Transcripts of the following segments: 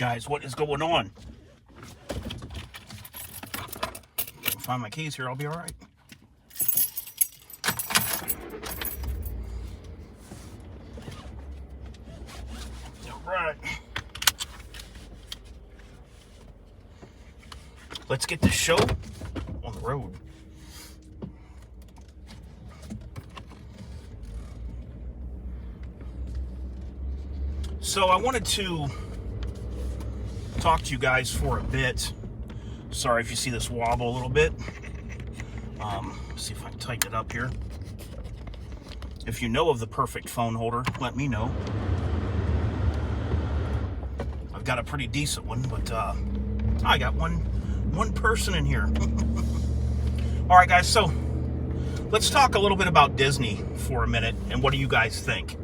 Guys, what is going on? Find my keys here, I'll be all right. All right. Let's get this show on the road. So I wanted to talk to you guys for a bit. Sorry if you see this wobble a little bit. See if I can tighten it up here. If you know of the perfect phone holder, let me know. I've got a pretty decent one, but I got one person in here. All right, guys, so let's talk a little bit about Disney for a minute, and what do you guys think?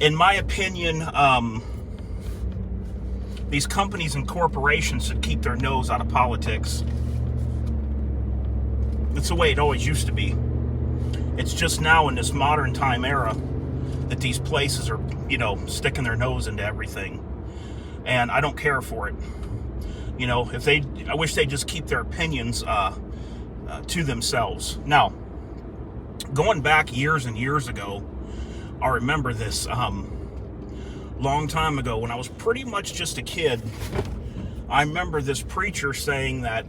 In my opinion, these companies and corporations should keep their nose out of politics. It's the way it always used to be. It's just now in this modern time era that these places are, sticking their nose into everything. And I don't care for it. I wish they'd just keep their opinions to themselves. Now, going back years and years ago, I remember this long time ago when I was pretty much just a kid. I remember this preacher saying that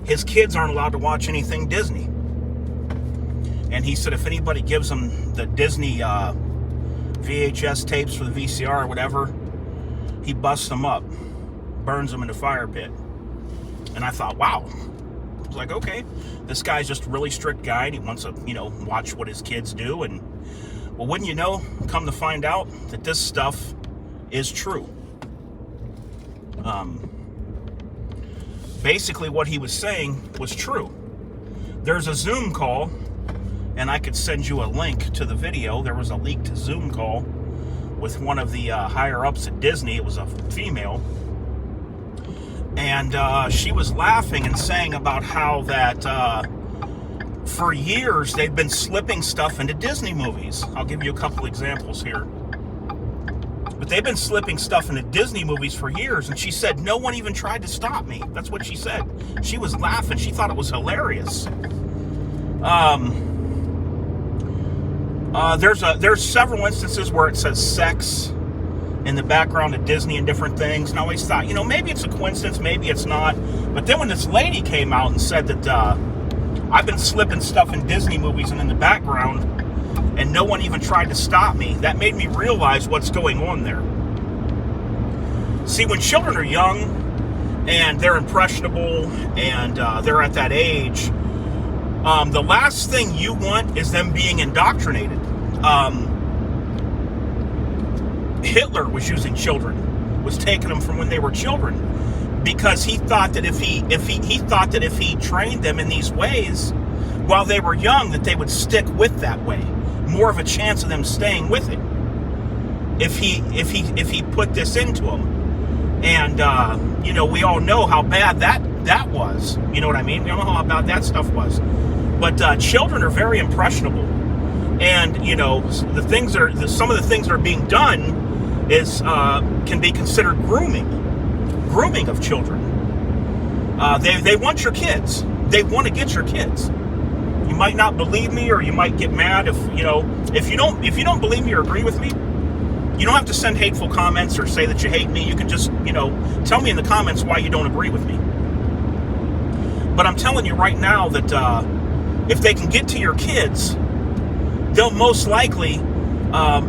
his kids aren't allowed to watch anything Disney. And he said if anybody gives them the Disney VHS tapes for the VCR or whatever, he busts them up, burns them in a fire pit. And I thought, wow. I was like, okay, this guy's just a really strict guy, and he wants to, watch what his kids do. And, well, wouldn't you know, come to find out that this stuff is true. Basically, what he was saying was true. There's a Zoom call, and I could send you a link to the video. There was a leaked Zoom call with one of the higher-ups at Disney. It was a female. And she was laughing and saying about how that for years they've been slipping stuff into Disney movies. I'll give you a couple examples here. But they've been slipping stuff into Disney movies for years, and she said no one even tried to stop me. That's what she said. She was laughing. She thought it was hilarious. There's several instances where it says sex in the background of Disney and different things, and I always thought, maybe it's a coincidence, maybe it's not. But then when this lady came out and said that I've been slipping stuff in Disney movies and in the background, and no one even tried to stop me, that made me realize what's going on there. See, when children are young and they're impressionable and they're at that age, the last thing you want is them being indoctrinated. Hitler was using children, was taking them from when they were children, because he thought that if he trained them in these ways while they were young, that they would stick with that way. More of a chance of them staying with it if he put this into them. And we all know how bad that was. You know what I mean? We all know how bad that stuff was. But children are very impressionable, and some of the things that are being done is can be considered grooming of children. They want your kids. They want to get your kids. You might not believe me, or you might get mad if you don't believe me or agree with me. You don't have to send hateful comments or say that you hate me. You can just tell me in the comments why you don't agree with me. But I'm telling you right now that if they can get to your kids, they'll most likely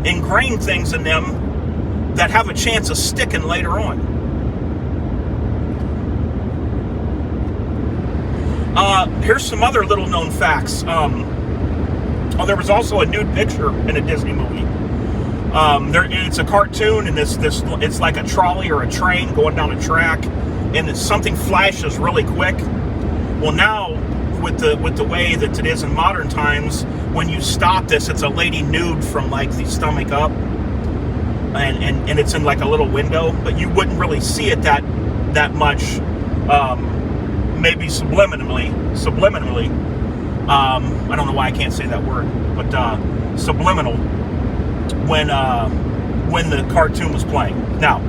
ingrain things in them that have a chance of sticking later on. Here's some other little known facts. There was also a nude picture in a Disney movie. It's a cartoon, and it's like a trolley or a train going down a track, and something flashes really quick. Well, now with the way that it is in modern times, when you stop this, it's a lady nude from like the stomach up, and it's in like a little window, but you wouldn't really see it that much. Maybe subliminally. I don't know why I can't say that word, but subliminal. When when the cartoon was playing. Now,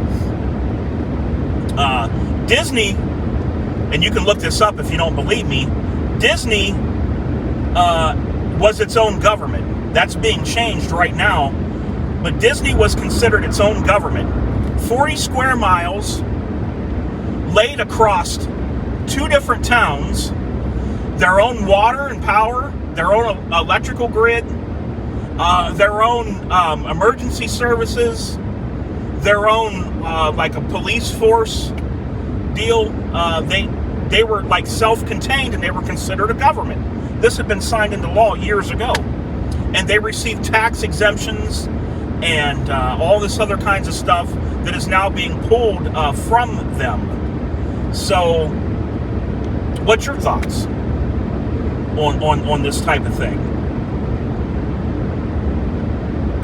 Disney, and you can look this up if you don't believe me, Disney was its own government. That's being changed right now. But Disney was considered its own government. 40 square miles laid across 2 different towns, their own water and power, their own electrical grid, their own emergency services, their own like a police force deal. They were like self-contained, and they were considered a government. This had been signed into law years ago, and they received tax exemptions and all this other kinds of stuff that is now being pulled from them. So, what's your thoughts on this type of thing?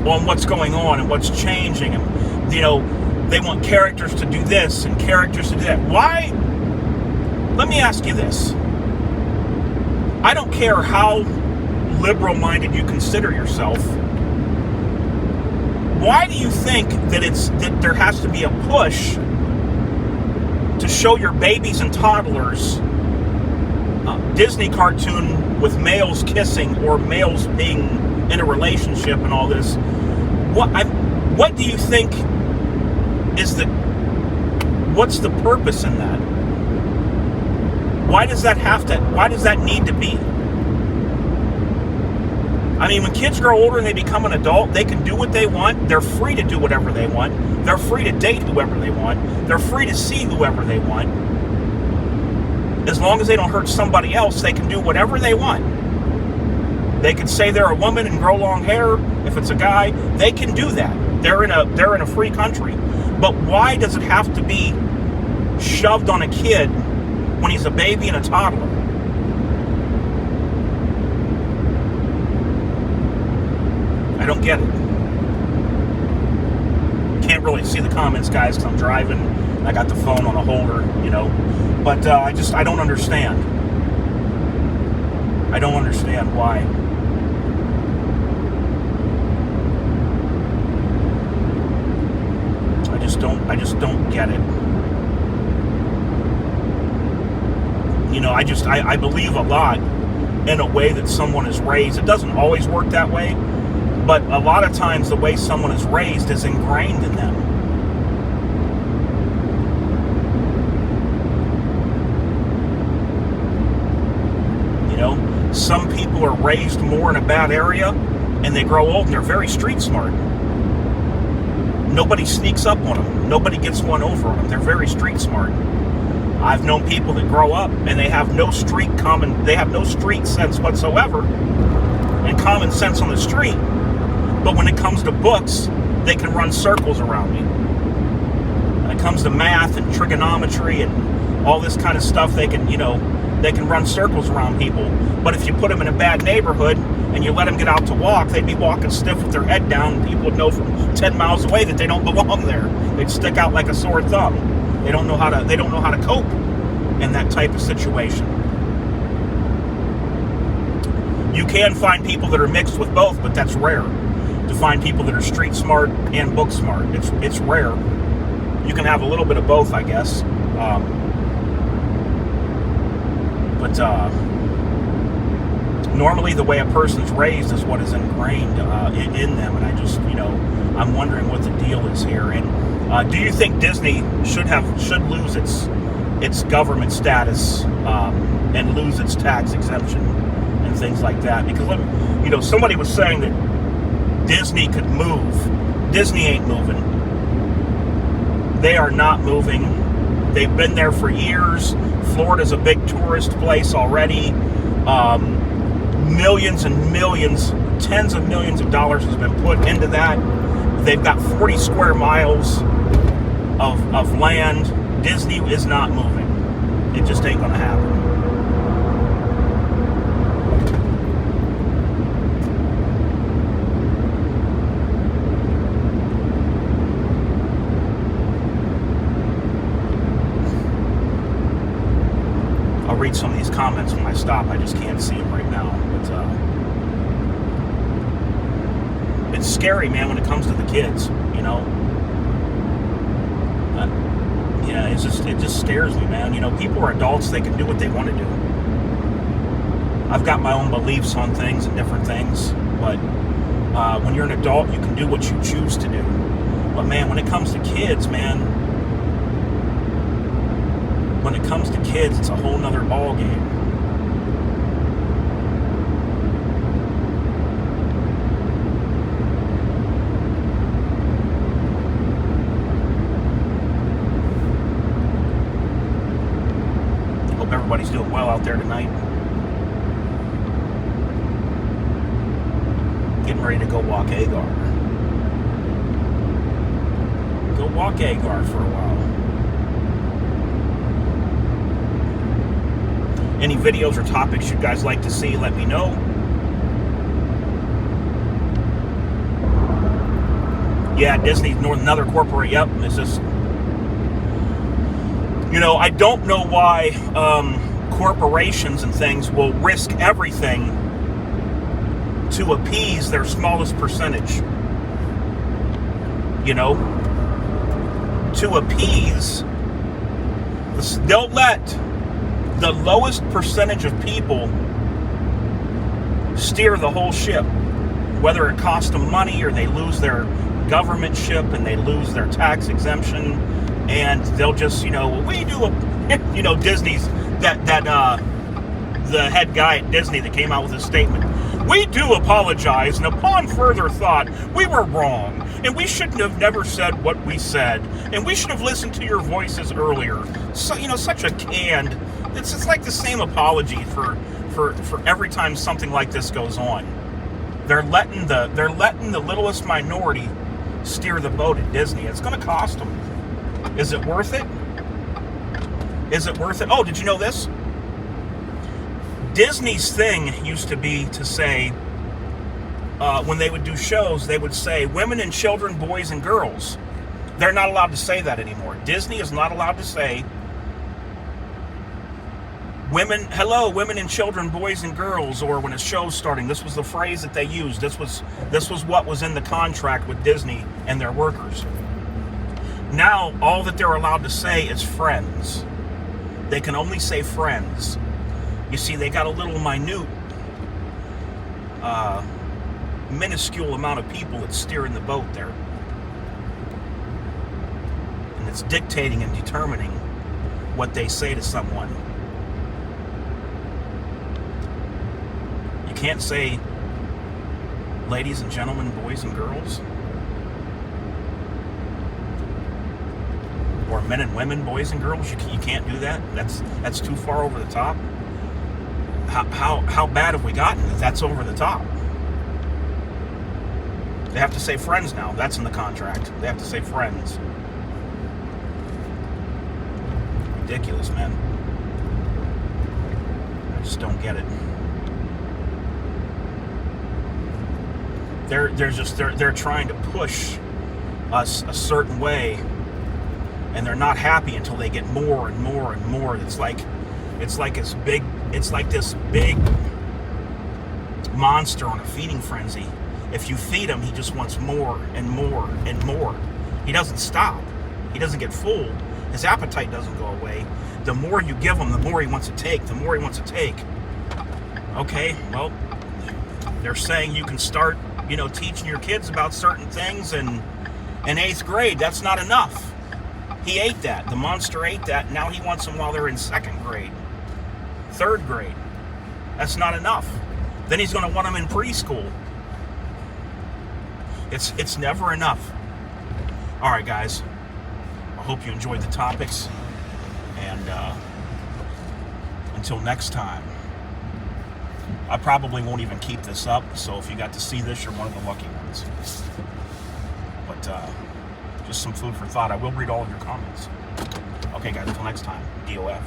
On what's going on and what's changing, and they want characters to do this and characters to do that. Why? Let me ask you this. I don't care how liberal-minded you consider yourself. Why do you think that there has to be a push to show your babies and toddlers Disney cartoon with males kissing or males being in a relationship and all this? What do you think is what's the purpose in that? Why does that need to be? I mean, when kids grow older and they become an adult, they can do what they want. They're free to do whatever they want. They're free to date whoever they want. They're free to see whoever they want. As long as they don't hurt somebody else, they can do whatever they want. They can say they're a woman and grow long hair. If it's a guy, they can do that. They're in a free country. But why does it have to be shoved on a kid when he's a baby and a toddler? I don't get it. Can't really see the comments, guys, because I'm driving. I got the phone on a holder, But I don't understand. I don't understand why. I just don't get it. I believe a lot in a way that someone is raised. It doesn't always work that way, but a lot of times the way someone is raised is ingrained in them. Some people are raised more in a bad area, and they grow old and they're very street smart. Nobody sneaks up on them. Nobody gets one over on them. They're very street smart. I've known people that grow up and they have no street sense whatsoever, and common sense on the street. But when it comes to books, they can run circles around me. When it comes to math and trigonometry and all this kind of stuff, they can run circles around people. But if you put them in a bad neighborhood and you let them get out to walk, they'd be walking stiff with their head down, and people would know from 10 miles away that they don't belong there. They'd stick out like a sore thumb. They don't know how to cope in that type of situation. You can find people that are mixed with both, but that's rare. To find people that are street smart and book smart, it's rare. You can have a little bit of both, I guess. But normally the way a person's raised is what is ingrained in them, and I just, I'm wondering what the deal is here. And do you think Disney should lose its government status and lose its tax exemption and things like that? Because somebody was saying that Disney could move. Disney ain't moving. They are not moving. They've been there for years. Florida's a big tourist place already. Millions and millions, tens of millions of dollars has been put into that. They've got 40 square miles of land. Disney is not moving. It just ain't gonna happen. I'll read some of these comments when I stop. I just can't see them right now. But it's scary, man, when it comes to the kids, you know. Yeah, it just scares me, man. You know, people are adults, they can do what they want to do. I've got my own beliefs on things and different things, but when you're an adult, you can do what you choose to do. But man, when it comes to kids, man, when it comes to kids, it's a whole nother ball game. Hope everybody's doing well out there tonight. Getting ready to go walk Agar. Go walk Agar for a while. Any videos or topics you guys like to see, let me know. Yeah, Disney's another corporate. Yep, it's just, you know, I don't know why corporations and things will risk everything to appease their smallest percentage. You know, to appease, they'll let the lowest percentage of people steer the whole ship, whether it costs them money or they lose their government ship and they lose their tax exemption, and they'll just, you know, we do a, you know, Disney's the head guy at Disney that came out with a statement. We do apologize, and upon further thought, we were wrong, and we shouldn't have never said what we said, and we should have listened to your voices earlier. So, you know, such a canned. It's like the same apology for every time something like this goes on. They're letting the littlest minority steer the boat at Disney. It's going to cost them. Is it worth it? Is it worth it? Oh, did you know this? Disney's thing used to be to say, when they would do shows, they would say women and children, boys and girls. They're not allowed to say that anymore. Disney is not allowed to say women and children, boys and girls, or when a show's starting. This was the phrase that they used. This was what was in the contract with Disney and their workers. Now, all that they're allowed to say is friends. They can only say friends. You see, they got a little minute, minuscule amount of people that's steering the boat there. And it's dictating and determining what they say to someone. You can't say ladies and gentlemen, boys and girls. Or men and women, boys and girls. You can't do that. That's too far over the top. How bad have we gotten that that's over the top? They have to say friends now. That's in the contract. They have to say friends. Ridiculous, man. I just don't get it. They're trying to push us a certain way, and they're not happy until they get more and more and more. It's like this big monster on a feeding frenzy. If you feed him, he just wants more and more and more. He doesn't stop. He doesn't get full. His appetite doesn't go away. The more you give him, the more he wants to take. The more he wants to take. Okay, well, they're saying you can start, you know, teaching your kids about certain things in 8th grade. That's not enough. He ate that. The monster ate that. Now he wants them while they're in 2nd grade. 3rd grade. That's not enough. Then he's going to want them in preschool. It's never enough. All right, guys. I hope you enjoyed the topics. And until next time, I probably won't even keep this up. So if you got to see this, you're one of the lucky ones. But just some food for thought. I will read all of your comments. Okay, guys. Until next time. DOF.